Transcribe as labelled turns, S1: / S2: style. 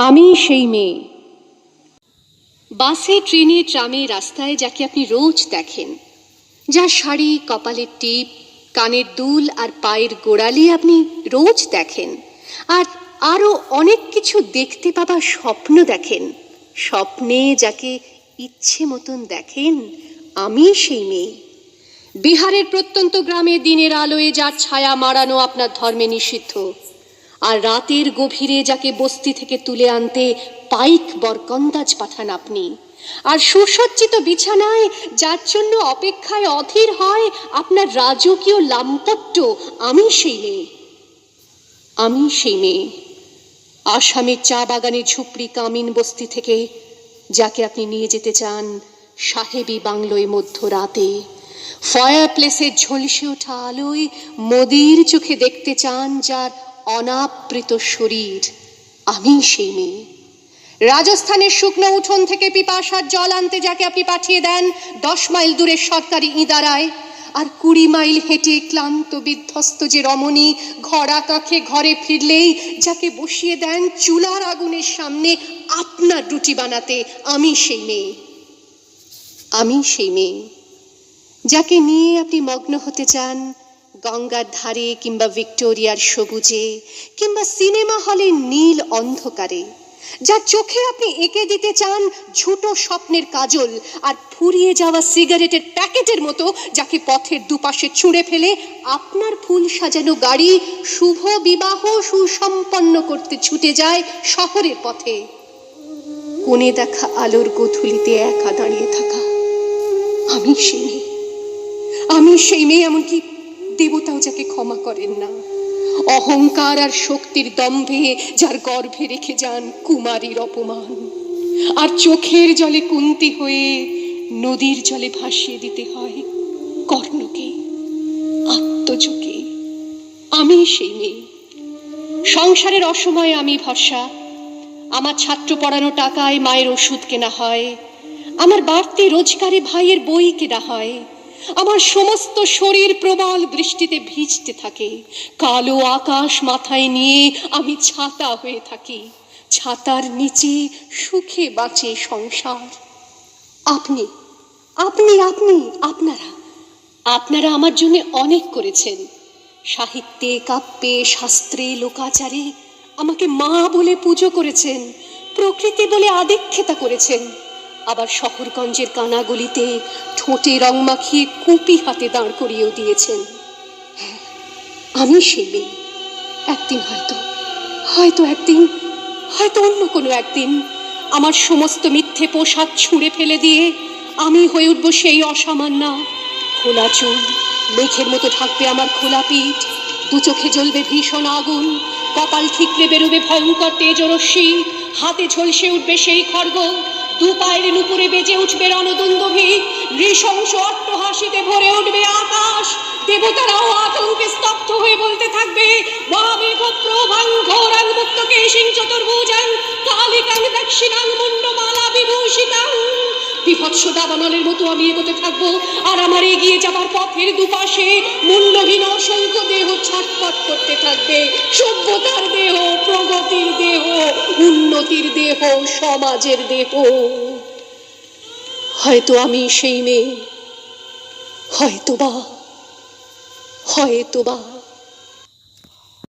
S1: আমি সেই মেয়ে। বাসে, ট্রেনে, ট্রামে, রাস্তায় যাকে আপনি রোজ দেখেন, যার শাড়ি, কপালের টিপ, কানের দুল আর পায়ের গোড়ালি আপনি রোজ দেখেন, আর আরও অনেক কিছু দেখতে পাবার স্বপ্ন দেখেন, স্বপ্নে যাকে ইচ্ছে মতন দেখেন, আমি সেই মেয়ে। বিহারের প্রত্যন্ত গ্রামে দিনের আলোয় যার ছায়া মাড়ানো আপনার ধর্মে নিষিদ্ধ, আর রাতের গভীরে যাকে বস্তি থেকে তুলে আনতে পাইক বরকন্দাজ পাঠান আপনি, আর সুসজ্জিত বিছানায় যার জন্য অপেক্ষায় অধীর হয় আপনার রাজকীয় লাম্পট্য, আমি সেই মেয়ে। আমি সেই মেয়ে। আসামের চা বাগানের ঝুপড়ি কামিন বস্তি থেকে যাকে আপনি নিয়ে যেতে চান সাহেবী বাংলোয় মধ্যরাতে, ফায়ার প্লেসের ঝলসে ওঠা আলোয় মোদির চোখে দেখতে চান যার অনাবৃত শরীর, আমি সেই মেয়ে। রাজস্থানের শুকনো উঠোন থেকে পিপাসার জল আনতে যাকে আপনি পাঠিয়ে দেন 10 মাইল দূরের সরকারি ইদারায়, আর 20 মাইল হেঁটে ক্লান্ত বিধ্বস্ত যে রমণী ঘরা কাখে ঘরে ফিরলেই যাকে বসিয়ে দেন চুলার আগুনের সামনে আপনার রুটি বানাতে, আমি সেই মেয়ে। আমি সেই মেয়ে যাকে নিয়ে আপনি মগ্ন হতে চান গঙ্গার ধারে, কিংবা ভিক্টোরিয়ার সবুজে, কিংবা সিনেমা হলের নীল অন্ধকারে, যার চোখে আপনি এঁকে দিতে চান ঝুটো স্বপ্নের কাজল, আর ফুরিয়ে যাওয়া সিগারেটের প্যাকেটের মতো যাকে পথের দুপাশে ছুঁড়ে ফেলে আপনার ফুল সাজানো গাড়ি শুভ বিবাহ সুসম্পন্ন করতে ছুটে যায় শহরের পথে। কোণে দেখা আলোর গোধূলিতে একা দাঁড়িয়ে থাকা, আমি সেই মেয়ে। আমি সেই মেয়ে, এমনকি দেবতাও যাকে ক্ষমা করেন না, অহংকার আর শক্তির দম্ভে যার গর্ভে রেখে যান কুমারীর অপমান, আর চোখের জলে কুন্তি হয়ে নদীর জলে ভাসিয়ে দিতে হয় কর্ণকে, আত্মজকে। আমি সেই মেয়ে। সংসারের অসময়ে আমি ভরসা, আমার ছাত্র পড়ানো টাকায় মায়ের ওষুধ কেনা হয়, আমার বাড়তি রোজগারে ভাইয়ের বই কেনা হয়, আমার সমস্ত শরীর প্রবল বৃষ্টিতে ভিজতে থাকে, কালো আকাশ মাথায় নিয়ে আমি ছাতা হয়ে থাকি, ছাতার নিচে সুখে বাঁচে সংসার। আপনি আপনি আপনি আপনারা আপনারা আমার জন্য অনেক করেছেন। সাহিত্যে, কাব্যে, শাস্ত্রে, লোকাচারে আমাকে মা বলে পুজো করেছেন, প্রকৃতি বলে আদিক্ষেতা করেছেন, আবার শহরগঞ্জের কানাগলিতে ঠোঁটে রং মাখিয়ে কুপি হাতে দাঁড় করিয়েও দিয়েছেন। হ্যাঁ, আমি সেই মেয়ে। একদিন হয়তো একদিন, হয়তো অন্য কোনো একদিন আমার সমস্ত মিথ্যে পোশাক ছুঁড়ে ফেলে দিয়ে আমি হয়ে উঠব সেই অসামান্য। খোলা চুল, মেঘের মতো ঢাকবে আমার খোলা পিঠ, দু চোখে জ্বলবে ভীষণ আগুন, কপাল ঠিকরে বেরোবে ভয়ঙ্কর তেজরশ্মি, হাতে ঝলসে উঠবে সেই খড়গ, দু পায়ের নুপুরে বেজে উঠবে রণদুন্দুভি, নৃশংস অট্টহাসিতে ভরে উঠবে আকাশ, দেবতারাও আতঙ্কে স্তব্ধ হয়ে বলতে থাকবে মহামেঘ প্রভাং ঘোরাং মুক্তকেশিং চতুর্ভুজাং কালিকাং দক্ষিণাং মুন্ডমালা বিভূষিতাং। বিভৎস দাবানলের মতো আমি এগোতে থাকবো, আর আমার এগিয়ে যাবার পথের দুপাশে মুন্ডহীন অসংখ্য দেহ ছটফট করতে থাকবে। সভ্যতার দেহ, প্রগতির দেহ, উন্নতির দেহ, সমাজের দেহ। হয়তো আমি সেই মেয়ে, হয়তোবা।